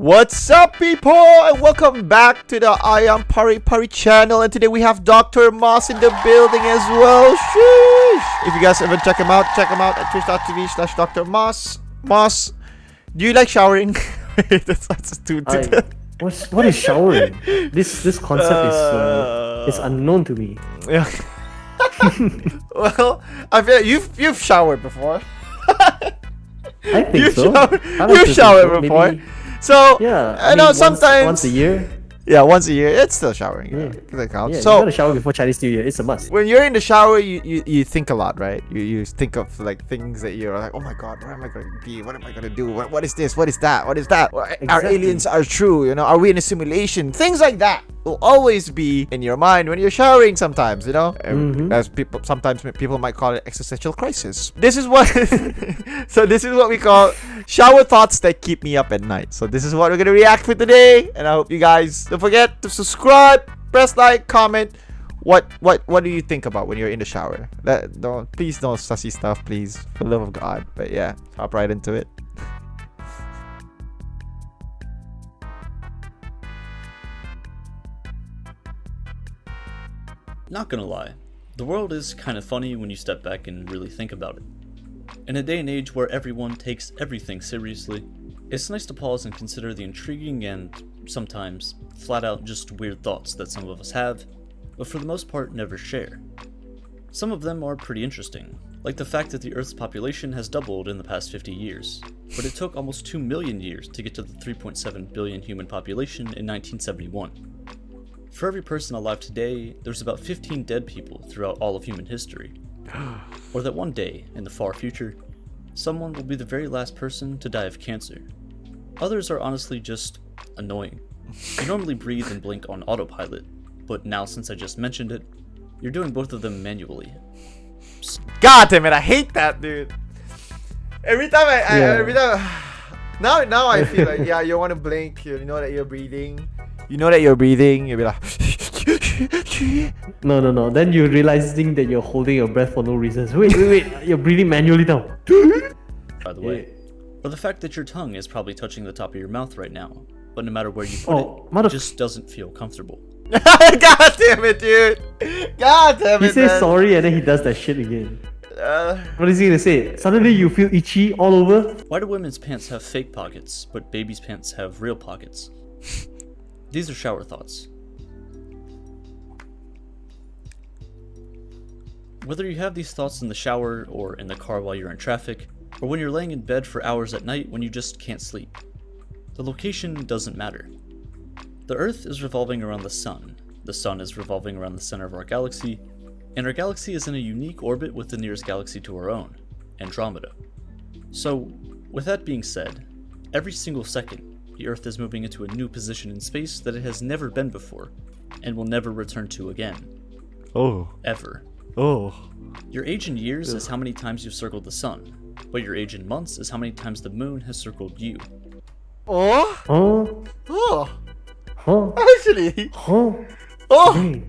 What's up, people, and welcome back to the AYAMPARIPARI'S channel. And today we have DoctorMoss in the building as well. Sheesh. If you guys ever check him out at twitch.tv/DoctorMoss. Moss, do you like showering? That's too. What is showering? This concept is unknown to me. Yeah. Well, I feel like you've showered before. I think so. You've showered before. Maybe, so yeah, I know sometimes once a year. Yeah, once a year. It's still showering. Yeah, that counts. yeah, So you gotta shower before Chinese New Year. It's a must. when you're in the shower, you think a lot, right? You think of like things that you're like, oh my god, where am I gonna be? What am I gonna do? What is this? What is that? What is that? Our aliens are true, you know? Are we in a simulation? Things like that will always be in your mind when you're showering sometimes, you know? As sometimes people might call it existential crisis. This is what so this is what we call shower thoughts that keep me up at night. So this is what we're gonna react with today, and I hope you guys don't forget to subscribe, press like, comment. What do you think about when you're in the shower? Please don't sussy stuff, please, for the love of God. But yeah, hop right into it. Not gonna lie, the world is kind of funny when you step back and really think about it. In a day and age where everyone takes everything seriously, it's nice to pause and consider the intriguing and, sometimes, flat out just weird thoughts that some of us have, but for the most part never share. Some of them are pretty interesting, like the fact that the Earth's population has doubled in the past 50 years, but it took almost 2 million years to get to the 3.7 billion human population in 1971. For every person alive today, there's about 15 dead people throughout all of human history. Or that one day, in the far future, someone will be the very last person to die of cancer. Others are honestly just annoying. You normally breathe and blink on autopilot, but now since I just mentioned it, you're doing both of them manually. God damn it, I hate that, dude. Every time now I feel like, yeah, you want to blink, you know that you're breathing. You'll be like No. Then you're realizing that you're holding your breath for no reason. Wait. You're breathing manually now. By the way. Or the fact that your tongue is probably touching the top of your mouth right now, but no matter where you put it just doesn't feel comfortable. God damn it, dude. God damn it, He says sorry and then he does that shit again. What is he gonna say? Suddenly you feel itchy all over? Why do women's pants have fake pockets, but babies' pants have real pockets? These are shower thoughts. Whether you have these thoughts in the shower, or in the car while you're in traffic, or when you're laying in bed for hours at night when you just can't sleep, the location doesn't matter. The Earth is revolving around the Sun is revolving around the center of our galaxy, and our galaxy is in a unique orbit with the nearest galaxy to our own, Andromeda. So, with that being said, every single second, the Earth is moving into a new position in space that it has never been before, and will never return to again. Oh. Ever. Oh. Your age in years is how many times you've circled the sun, but your age in months is how many times the moon has circled you. Oh? Oh? Oh. Huh? Actually. Huh? Oh. Hey.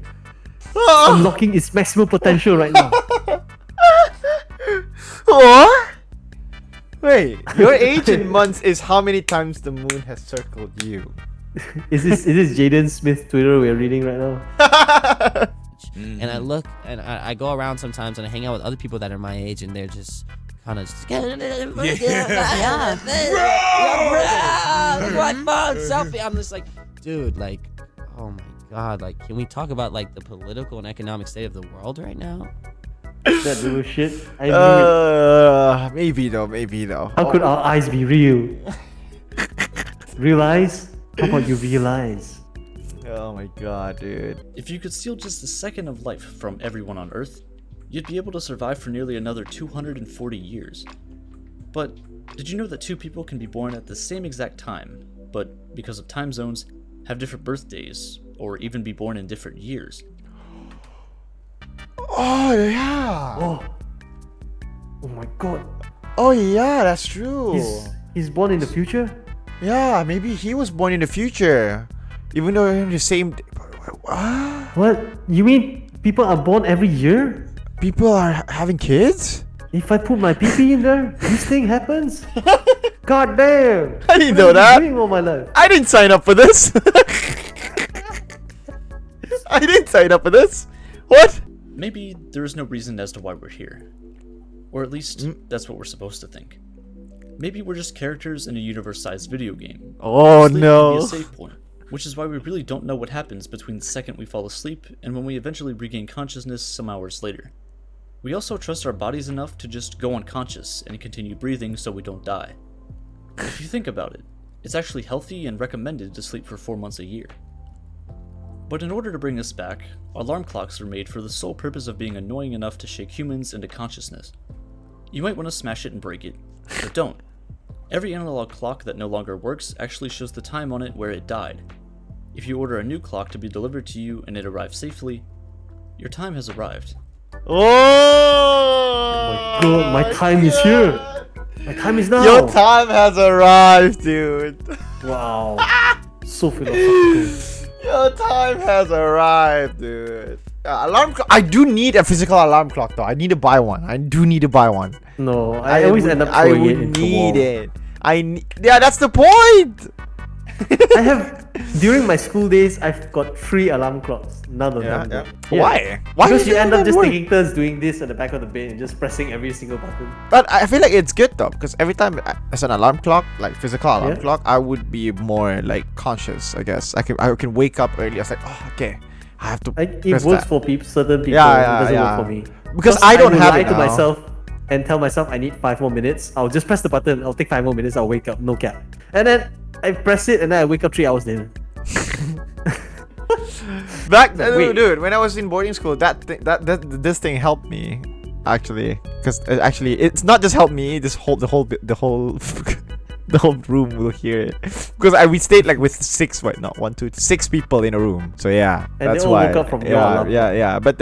Oh. Unlocking its maximum potential right now. What? Wait, your age in months is how many times the moon has circled you. Is this Jaden Smith's Twitter we're reading right now? And I look and I go around sometimes and I hang out with other people that are my age and they're just kind of just selfie. I'm just like, dude, like, oh my god, like, can we talk about like the political and economic state of the world right now? That little shit. I knew it. Maybe though. How could our eyes be real? Realize? How about you realize? Oh my god, dude. If you could steal just a second of life from everyone on Earth, you'd be able to survive for nearly another 240 years. But did you know that two people can be born at the same exact time, but because of time zones, have different birthdays, or even be born in different years? Oh yeah. Oh my god. Oh yeah, that's true. He's born in the future? Yeah, maybe he was born in the future. Even though they're in the same What? You mean people are born every year? People are having kids? If I put my pee-pee in there, this thing happens? God damn! I didn't What know have I that. been doing all my life? I didn't sign up for this. I didn't sign up for this. What? Maybe there is no reason as to why we're here. Or at least, that's what we're supposed to think. Maybe we're just characters in a universe-sized video game. Oh Sleep no. can be a save point, which is why we really don't know what happens between the second we fall asleep and when we eventually regain consciousness some hours later. We also trust our bodies enough to just go unconscious and continue breathing so we don't die. If you think about it, it's actually healthy and recommended to sleep for 4 months a year. But in order to bring us back, alarm clocks are made for the sole purpose of being annoying enough to shake humans into consciousness. You might want to smash it and break it, but don't. Every analog clock that no longer works actually shows the time on it where it died. If you order a new clock to be delivered to you and it arrives safely, your time has arrived. Oh God, my time is here. My time is now. Your time has arrived, dude. Wow. So philosophical. Your time has arrived, dude. Alarm clock. I do need a physical alarm clock though. I need to buy one. I do need to buy one. No, I always end up I throwing it would into need wall. it. Yeah, that's the point. I have, during my school days, I've got 3 alarm clocks. None of them work. Yeah. Why? Because you does end up that just work? taking turns doing this at the back of the bed and just pressing every single button. But I feel like it's good though, because every time as an alarm clock, like physical alarm Yeah. clock, I would be more like conscious. I guess I can wake up early. I was like, oh, okay, I have to. It press works that. for certain people. Yeah, it doesn't yeah. work for me. Because I don't will have lie it to now. myself and tell myself I need 5 more minutes. I'll just press the button. I'll take 5 more minutes. I'll wake up. No cap. And then I press it and then I wake up 3 hours later. Dude, when I was in boarding school, this thing helped me actually, because actually it's not just helped me. The whole the whole room will hear it, because we stayed like with 6 people in a room. So yeah, And that's they all why. woke up from your yeah, alarm. yeah. But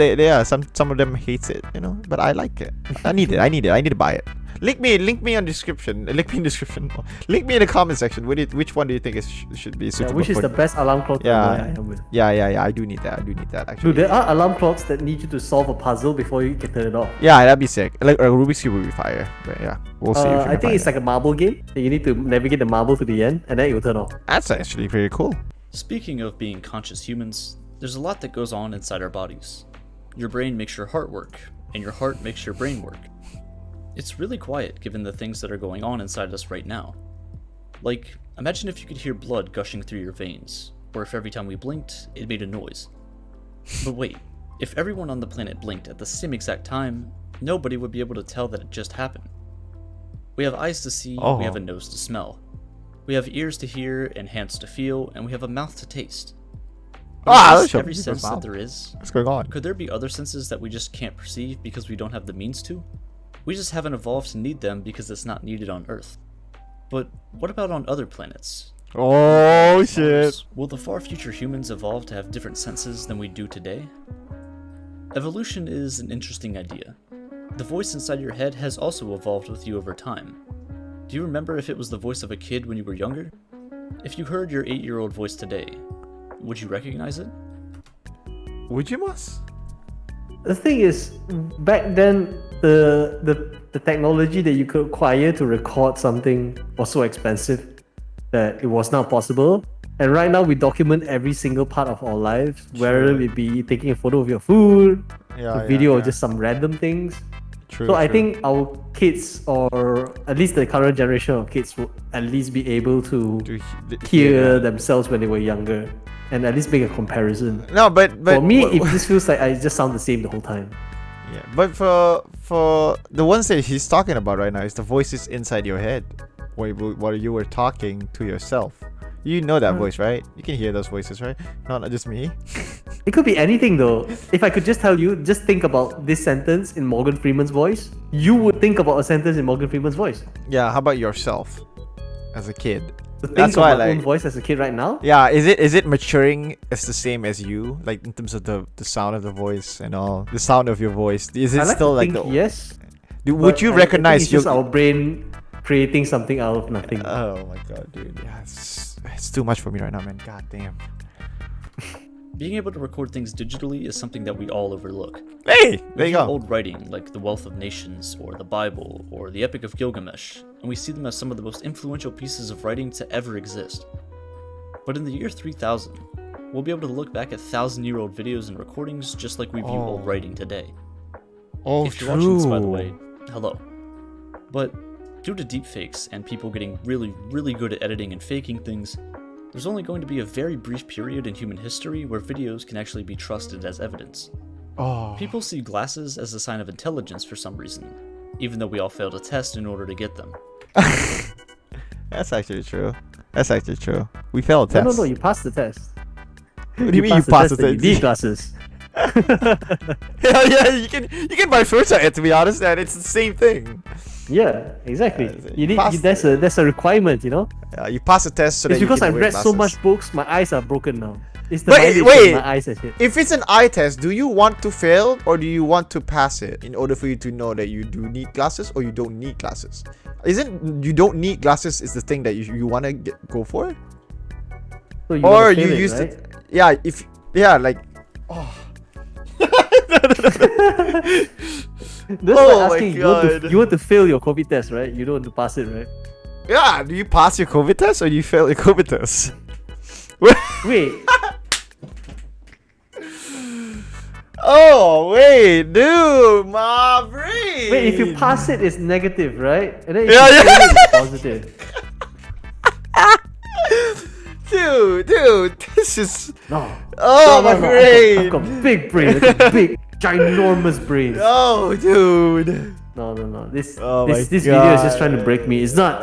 some of them hates it, But I like it. I need it. I need to buy it. Link me on description. Link me in description. Link me in the comment section. Which one do you think should be Yeah, suitable? which is for the best alarm clock Yeah. that I am with. Yeah. I do need that. Actually. Dude, there are alarm clocks that need you to solve a puzzle before you can turn it off. Yeah, that'd be sick. Like a Rubik's Cube would be fire. But yeah, we'll see. If we I can think find it's it. like a marble game. You need to navigate the marble to the end and then it will turn off. That's actually pretty cool. Speaking of being conscious humans, there's a lot that goes on inside our bodies. Your brain makes your heart work, and your heart makes your brain work. It's really quiet given the things that are going on inside us right now. Like, imagine if you could hear blood gushing through your veins, or if every time we blinked, it made a noise. But wait, if everyone on the planet blinked at the same exact time, nobody would be able to tell that it just happened. We have eyes to see, we have a nose to smell. We have ears to hear and hands to feel, and we have a mouth to taste. That's Every sense that there is, What's going on? could there be other senses that we just can't perceive because we don't have the means to? We just haven't evolved to need them because it's not needed on Earth. But what about on other planets? Oh shit! Mars? Will the far future humans evolve to have different senses than we do today? Evolution is an interesting idea. The voice inside your head has also evolved with you over time. Do you remember if it was the voice of a kid when you were younger? If you heard your 8-year-old voice today, would you recognize it? Would you, Moss? The thing is, back then, the technology that you could acquire to record something was so expensive that it was not possible. And right now, we document every single part of our lives, whether it be taking a photo of your food, a video of just some random things. True, So I think our kids, or at least the current generation of kids, will at least be able to hear themselves when they were younger, and at least make a comparison. No, but For me, it just feels like I just sound the same the whole time. yeah, but for the ones that he's talking about right now is the voices inside your head, where you were talking to yourself. You know that voice, right? You can hear those voices, right? Not just me. It could be anything though. If I could just tell you, just think about this sentence in Morgan Freeman's voice, you would think about a sentence in Morgan Freeman's voice. Yeah. How about yourself, as a kid? To think That's of why, my own like, voice as a kid right now. yeah. Is it maturing as the same as you, like in terms of the sound of the voice and all, the sound of your voice? Is it I like still to like think the? yes. Would but you I think recognize it's just our brain creating something out of nothing? Oh my god, dude. Yeah, it's too much for me right now, man. God damn. Being able to record things digitally is something that we all overlook. Hey, there We you hear go. old writing like the Wealth of Nations, or the Bible, or the Epic of Gilgamesh, and we see them as some of the most influential pieces of writing to ever exist. But in the year 3000, we'll be able to look back at 1,000-year-old videos and recordings just like we view old writing today. Oh, If you're watching this, by the way, hello. But due to deepfakes and people getting really, really good at editing and faking things, there's only going to be a very brief period in human history where videos can actually be trusted as evidence. Oh. People see glasses as a sign of intelligence for some reason, even though we all failed a test in order to get them. That's actually true. That's actually true. We failed a No, test. no, no, you passed the test. What do you mean you passed the and test? You need glasses. Hell yeah, you can vice versa it, to be honest, and it's the same thing. Yeah, exactly. Yeah, You need passed that's a requirement, you know. You pass the test so that It's you because can I've wear read so glasses. much books, my eyes are broken now. It's the Wait, mileage wait. that my eyes has hit. If it's an eye test, do you want to fail or do you want to pass it in order for you to know that you do need glasses or you don't need glasses? Isn't you don't need glasses is the thing that you want to go for? So you Or wanna you fail it, use right? it? Yeah, if like. Oh. That's Oh like my asking God. you want to fail your COVID test, right? You don't want to pass it, right? Yeah, do you pass your COVID test or do you fail your COVID test? Wait, Oh wait, dude, my brain. wait. If you pass it, it's negative, right? And then if Yeah, you yeah. fail it, it's positive. dude, this is. No. Oh, No, my no, no, brain. I've got big brain. I've got big, ginormous brains. Oh, dude. No, no, no. This Oh my this video is just trying to God. break me. It's not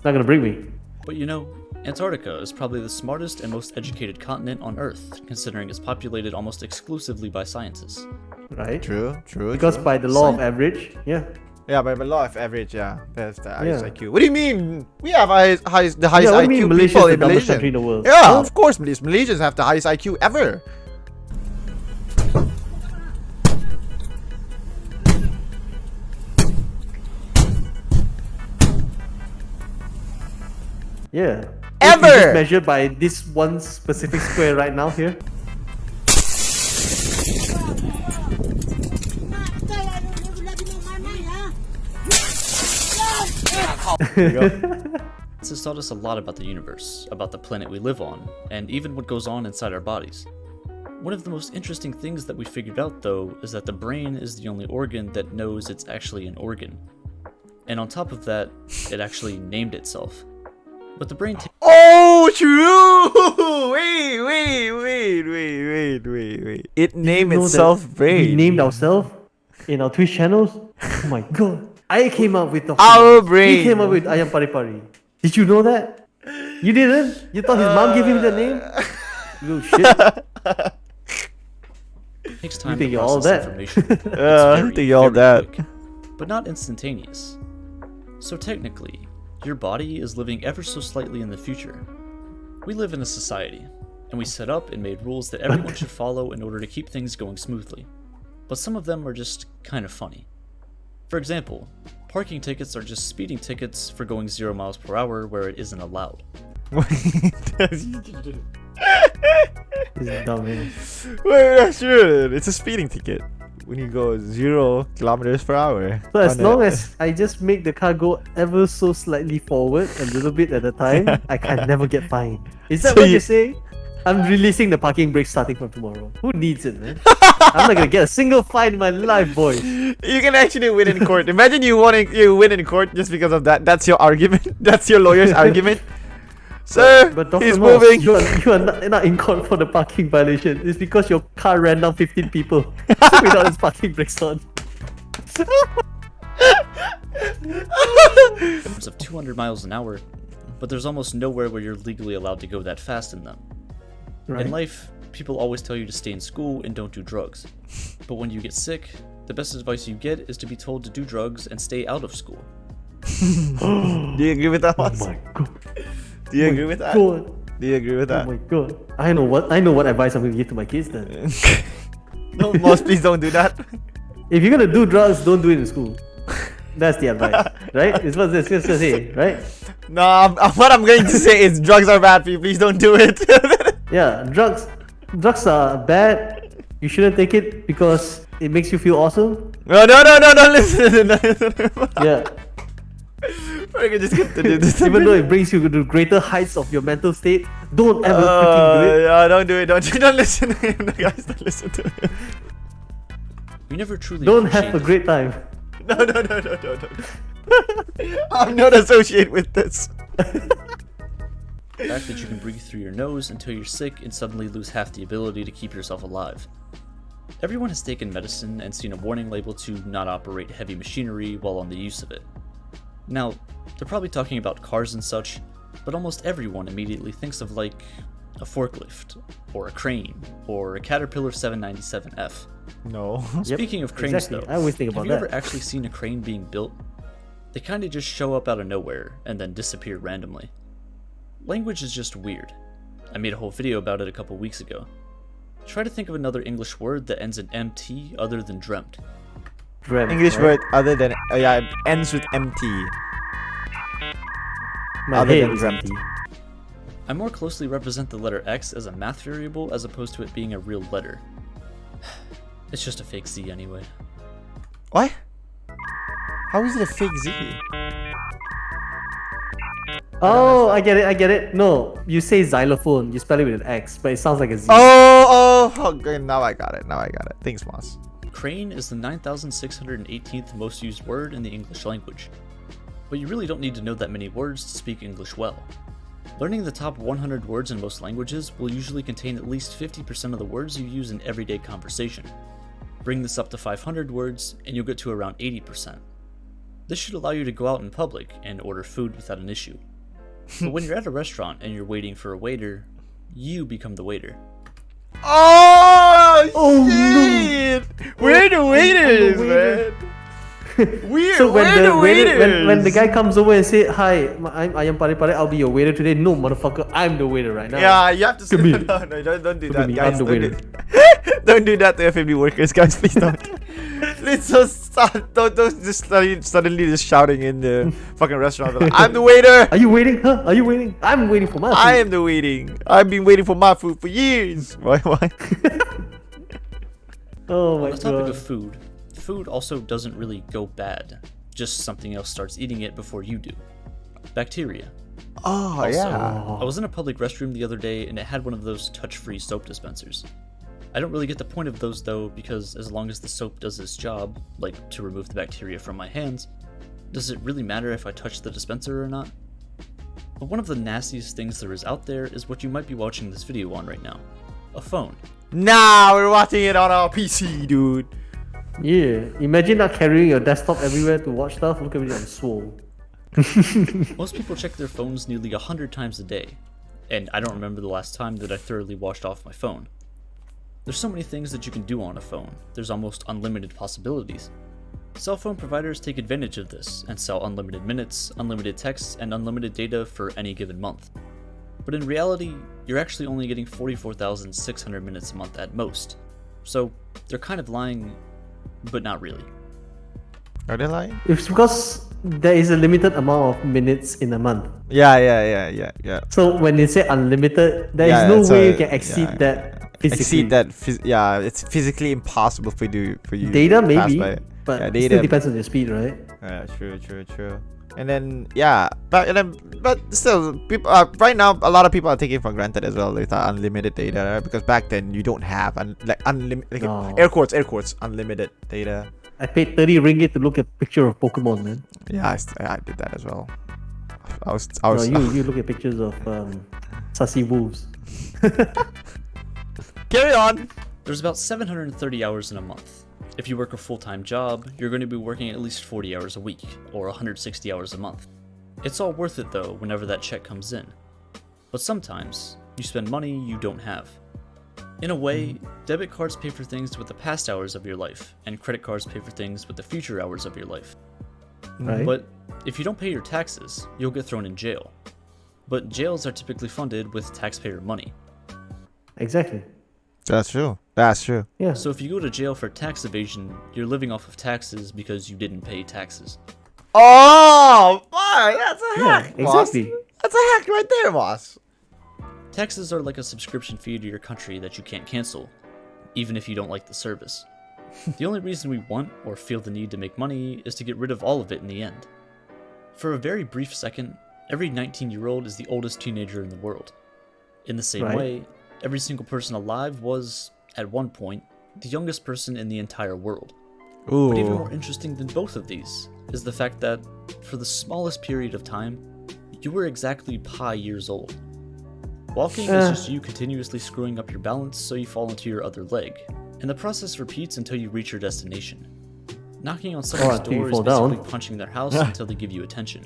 gonna break me. But you know, Antarctica is probably the smartest and most educated continent on Earth, considering it's populated almost exclusively by scientists. Right? True. Because by the law of average, yeah. Yeah, by the law of average, yeah, that's the highest Yeah. IQ. What do you mean? We have the highest Yeah, IQ what do you mean Malaysia people is in the dumbest Malaysia. country in the world? Yeah, Huh? of course, Malaysians have the highest IQ ever. Yeah. Ever! If you just measure by this one specific square right now here. This has taught us a lot about the universe, about the planet we live on, and even what goes on inside our bodies. One of the most interesting things that we figured out, though, is that the brain is the only organ that knows it's actually an organ. And on top of that, it actually named itself. But the brain Oh, true! Wait. It named You know itself that brain. We named ourselves in our Twitch channels. Oh my god. I came up with Our DoctorMoss. brain. He came up with AYAMPARIPARI. Did you know that? You didn't? You thought his mom gave him the name? You little shit. takes time think to you're all process that. information. It's I very, think you're all very that. quick, but not instantaneous. So technically, your body is living ever so slightly in the future. We live in a society, and we set up and made rules that everyone should follow in order to keep things going smoothly. But some of them are just kind of funny. For example, parking tickets are just speeding tickets for going 0 miles per hour where it isn't allowed. This is dumb, man. Wait, that's true. It's a speeding ticket when you go 0 kilometers per hour. So as on long a- as I just make the car go ever so slightly forward a little bit at a time, I can never get fined. Is that So what you- you're saying? I'm releasing the parking brake starting from tomorrow. Who needs it, man? I'm not gonna get a single fine in my life, boys. You can actually win in court. Imagine you win in court just because of that. That's your argument. That's your lawyer's argument. Sir, But Dr. he's Moss, moving. you are not in court for the parking violation. It's because your car ran down 15 people without its parking brakes on. Of 200 miles an hour, but there's almost nowhere where you're legally allowed to go that fast in them. Right. In life, people always tell you to stay in school and don't do drugs. But when you get sick, the best advice you get is to be told to do drugs and stay out of school. Do you agree with that, Oh Moss? my god. Do you agree with that? God. Do you agree with Oh that? my god. I know what advice I'm gonna give to my kids then. No, Moss, please don't do that. If you're gonna do drugs, don't do it in school. That's the advice, right? It's what it's gonna say, right? No, what I'm going to say is drugs are bad for you. Please don't do it. Yeah, drugs. drugs are bad. You shouldn't take it because it makes you feel awesome. No, listen. Yeah. We're gonna just continue this. Even though it brings you to greater heights of your mental state, don't ever freaking do it. Yeah, don't do it. Don't listen to him. The guys, don't listen to him. We never truly Don't have a appreciate great time. No. I'm not associated with this. the fact that you can breathe through your nose until you're sick and suddenly lose half the ability to keep yourself alive. Everyone has taken medicine and seen a warning label to not operate heavy machinery while on the use of it. Now, they're probably talking about cars and such, but almost everyone immediately thinks of like a forklift, or a crane, or a Caterpillar 797F. No. Speaking of cranes exactly. though, I always think have about you that. ever actually seen a crane being built? They kinda just show up out of nowhere and then disappear randomly. Language is just weird. I made a whole video about it a couple weeks ago. Try to think of another English word that ends in MT other than dreamt. Dreamt, English right? word other than yeah, it ends with MT. My other head than is dreamt. empty. I more closely represent the letter X as a math variable as opposed to it being a real letter. It's just a fake Z anyway. What? How is it a fake Z? Oh, I get it. No, you say xylophone, you spell it with an X, but it sounds like a Z. Okay, now I got it. Thanks, Moss. Crane is the 9,618th most used word in the English language. But you really don't need to know that many words to speak English well. Learning the top 100 words in most languages will usually contain at least 50% of the words you use in everyday conversation. Bring this up to 500 words, and you'll get to around 80%. This should allow you to go out in public and order food without an issue. But when you're at a restaurant and you're waiting for a waiter, you become the waiter. Oh shit! We're the waiters, man. So we're the waiters. when the guy comes over and say, "Hi, I'm AYAMPARIPARI, I'll be your waiter today." No, motherfucker, I'm the waiter right now. Yeah, you have to say me. no, don't do Look that, at me, guys. I'm the Don't waiter. don't do that to FMB workers, guys. Please don't. Please don't just suddenly just shouting in the fucking restaurant. Like, I'm the waiter. Are you waiting? Huh? Are you waiting? I'm waiting for my food. I am the waiting. I've been waiting for my food for years. Why? Oh my On the topic god. of food, food also doesn't really go bad. Just something else starts eating it before you do. Bacteria. Oh Also, yeah. I was in a public restroom the other day and it had one of those touch-free soap dispensers. I don't really get the point of those though, because as long as the soap does its job, like to remove the bacteria from my hands, does it really matter if I touch the dispenser or not? But one of the nastiest things there is out there is what you might be watching this video on right now. A phone. Nah, we're watching it on our PC, dude. Yeah, imagine not carrying your desktop everywhere to watch stuff. Look at me, I'm swole. Most people check their phones nearly 100 times a day, and I don't remember the last time that I thoroughly washed off my phone. There's so many things that you can do on a phone, there's almost unlimited possibilities. Cell phone providers take advantage of this and sell unlimited minutes, unlimited texts, and unlimited data for any given month. But in reality, you're actually only getting 44,600 minutes a month at most. So they're kind of lying, but not really. Are they lying? It's because there is a limited amount of minutes in a month. Yeah. So when they say unlimited, there is Yeah, no it's way a- you can exceed yeah. that physically. Exceed that. Yeah, it's physically impossible for you. Data to pass maybe, by it. but Yeah, it data. still depends on your speed, right? Yeah, true. And then but still, people right now a lot of people are taking it for granted as well with unlimited data, right? Because back then you don't have unlimited No. air quotes unlimited data. I paid 30 ringgit to look at a picture of Pokemon, man. Yeah, I did that as well. I was No, you look at pictures of sussy wolves. carry on. There's about 730 hours in a month. If you work a full-time job, you're going to be working at least 40 hours a week, or 160 hours a month. It's all worth it though whenever that check comes in. But sometimes, you spend money you don't have. In a way, debit cards pay for things with the past hours of your life, and credit cards pay for things with the future hours of your life. Right? But if you don't pay your taxes, you'll get thrown in jail. But jails are typically funded with taxpayer money. Exactly. That's true. Yeah. So if you go to jail for tax evasion, you're living off of taxes because you didn't pay taxes. Oh, fuck, that's a Yeah, hack, Moss. exactly. That's a hack right there, Moss. Taxes are like a subscription fee to your country that you can't cancel, even if you don't like the service. The only reason we want or feel the need to make money is to get rid of all of it in the end. For a very brief second, every 19-year-old is the oldest teenager in the world. In the same way, every single person alive was, at one point, the youngest person in the entire world. Ooh. But even more interesting than both of these is the fact that, for the smallest period of time, you were exactly pi years old. Walking is just you continuously screwing up your balance so you fall into your other leg, and the process repeats until you reach your destination. Knocking on someone's door is basically punching their house until they give you attention.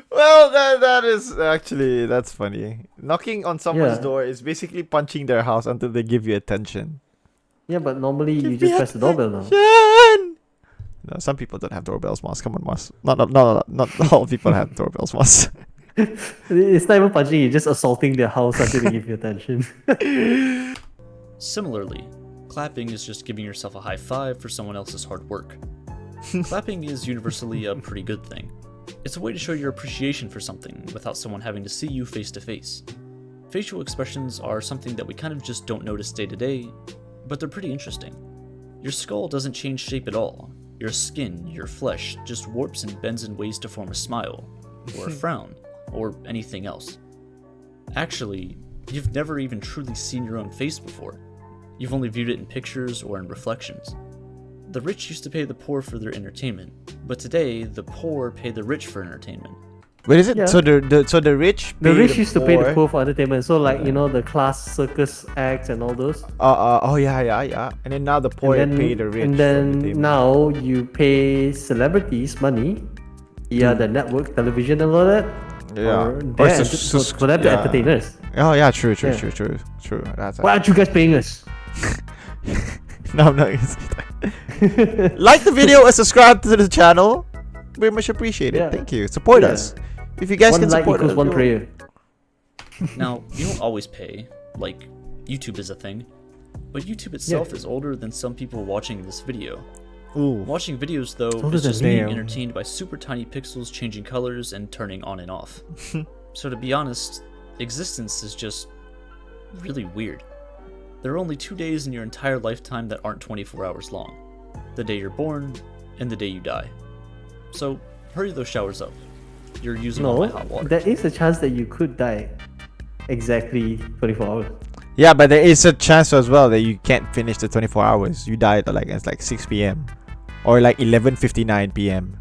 Well, that is actually, that's funny. Knocking on someone's door is basically punching their house until they give you attention. Yeah, but normally you just press the doorbell now. No, some people don't have doorbells, Moss. Come on, Moss. Not all people have doorbells, Moss. It's not even punching, you're just assaulting their house until they give you attention. Similarly, clapping is just giving yourself a high five for someone else's hard work. Clapping is universally a pretty good thing. It's a way to show your appreciation for something without someone having to see you face to face. Facial expressions are something that we kind of just don't notice day to day, but they're pretty interesting. Your skull doesn't change shape at all. Your skin, your flesh, just warps and bends in ways to form a smile, or a frown, or anything else. Actually, you've never even truly seen your own face before. You've only viewed it in pictures or in reflections. The rich used to pay the poor for their entertainment, but today the poor pay the rich for entertainment. Wait, is it? Yeah. So the rich pay The rich used to pay the poor? poor for entertainment. So like, you know, the class circus acts and all those. Oh yeah. And then now the poor pay the rich. And for then entertainment. now you pay celebrities money via the network television and all that. Yeah. For them to entertain us. Oh yeah, true. Yeah. That's Why aren't you guys paying us? No, I'm not gonna say that. Like the video and subscribe to the channel. Very much appreciated. Yeah. Thank you. Support us. If you guys One can like support equals us, one prayer. Now, you don't always pay, like YouTube is a thing, but YouTube itself is older than some people watching this video. Ooh. Watching videos, though, older is than just being me. entertained by super tiny pixels changing colors and turning on and off. So to be honest, existence is just really weird. There are only 2 days in your entire lifetime that aren't 24 hours long. The day you're born, and the day you die. So, hurry those showers up. You're using all my No, hot water. there is a chance that you could die exactly 24 hours. Yeah, but there is a chance as well that you can't finish the 24 hours. You died at it's like 6 p.m. or like 11:59 p.m.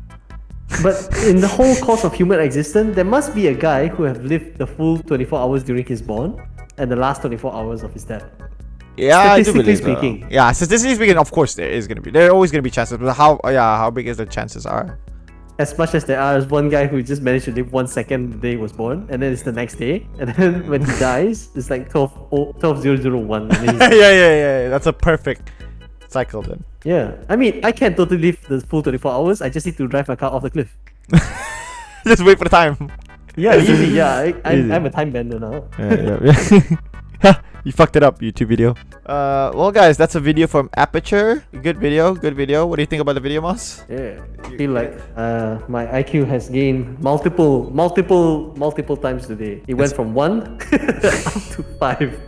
But in the whole course of human existence, there must be a guy who have lived the full 24 hours during his born and the last 24 hours of his death. Yeah, I do Statistically believe so. speaking. Yeah, statistically speaking, of course there are always gonna be chances. But how big is the chances are? As much as there are, there's one guy who just managed to live 1 second the day he was born, and then it's the next day, and then when he dies, it's like 12:001. And then he's yeah. That's a perfect cycle then. Yeah, I mean, I can't totally live the full 24 hours. I just need to drive my car off the cliff. Just wait for the time. Yeah, easy. Yeah, Easy. I'm a time bender now. Yeah. You fucked it up, YouTube video. Well, guys, that's a video from Aperture. Good video. What do you think about the video, Moss? Yeah, I feel like my IQ has gained multiple times today. It went from 1 up to 5.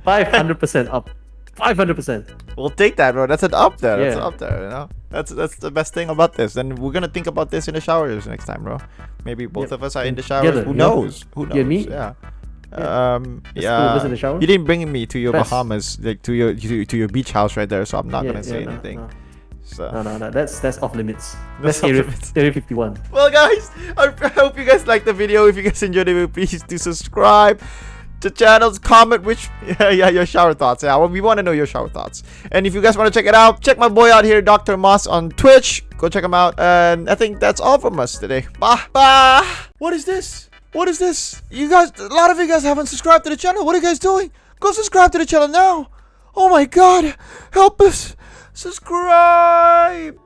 500% up. 500%. We'll take that, bro. That's an up there. That's Yeah. an up there, you know? That's the best thing about this. And we're gonna think about this in the showers next time, bro. Maybe both of us are in the showers. Together, Who yeah. knows? Who knows? You and me? Yeah. Just two of us in the shower? You didn't bring me to your Best. Bahamas, like to your beach house right there, so I'm not gonna say anything. No. So. No, that's off limits. That's That's off area, limits. area 51. Well, guys, I hope you guys liked the video. If you guys enjoyed the video, please do subscribe to channels, comment your shower thoughts. Yeah, well, we want to know your shower thoughts. And if you guys want to check it out, check my boy out here, DoctorMoss on Twitch. Go check him out. And I think that's all from us today. Bye. What is this? What is this? You guys, a lot of you guys haven't subscribed to the channel. What are you guys doing? Go subscribe to the channel now. Oh my God, help us. Subscribe.